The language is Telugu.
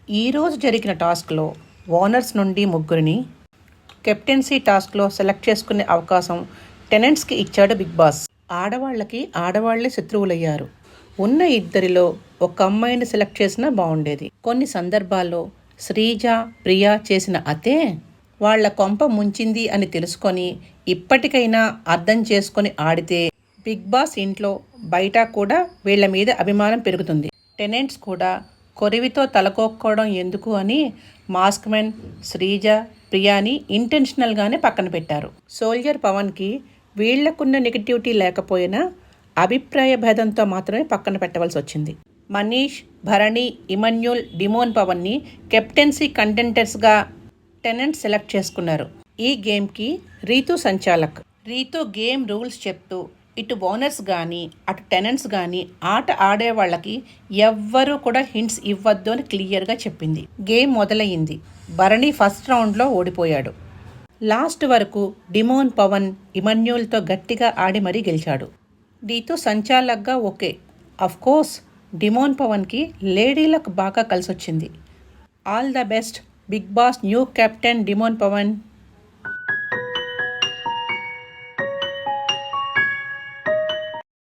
ఈరోజు జరిగిన టాస్క్లో ఓనర్స్ నుండి ముగ్గురిని కెప్టెన్సీ టాస్క్లో సెలెక్ట్ చేసుకునే అవకాశం టెనెంట్స్కి ఇచ్చాడు బిగ్ బాస్. ఆడవాళ్ళకి ఆడవాళ్లే శత్రువులయ్యారు. ఉన్న ఇద్దరిలో ఒక అమ్మాయిని సెలెక్ట్ చేసినా బాగుండేది. కొన్ని సందర్భాల్లో శ్రీజ, ప్రియా చేసిన అతే వాళ్ల కొంప ముంచింది అని తెలుసుకొని ఇప్పటికైనా అర్థం చేసుకొని ఆడితే బిగ్ బాస్ ఇంట్లో బయట కూడా వీళ్ల మీద అభిమానం పెరుగుతుంది. టెనెంట్స్ కూడా కొరివితో తలకొక్కోవడం ఎందుకు అని మాస్క్ మెన్, శ్రీజ, ప్రియాని ఇంటెన్షనల్గానే పక్కన పెట్టారు. సోల్జర్ పవన్కి వీళ్లకున్న నెగిటివిటీ లేకపోయినా అభిప్రాయ భేదంతో మాత్రమే పక్కన పెట్టవలసి వచ్చింది. మనీష్, భరణి, ఇమన్యుల్, డిమోన్ పవన్ని కెప్టెన్సీ కంటెంటర్స్గా టెనెంట్స్ సెలెక్ట్ చేసుకున్నారు. ఈ గేమ్కి రీతు సంచాలక్. రీతు గేమ్ రూల్స్ చెప్తూ ఇటు ఓనర్స్ కానీ అటు టెనెంట్స్ కానీ ఆట ఆడే వాళ్ళకి ఎవ్వరూ కూడా హింట్స్ ఇవ్వద్దు అని క్లియర్గా చెప్పింది. గేమ్ మొదలయ్యింది. భరణి ఫస్ట్ రౌండ్లో ఓడిపోయాడు. లాస్ట్ వరకు డిమోన్ పవన్ ఇమన్యుల్తో గట్టిగా ఆడి మరీ గెలిచాడు. దీంతో సంచాలక్గా ఓకే. అఫ్కోర్స్ డిమోన్ పవన్కి లేడీలకు బాగా కలిసొచ్చింది. All the best Bigg Boss new captain Demon Pawan.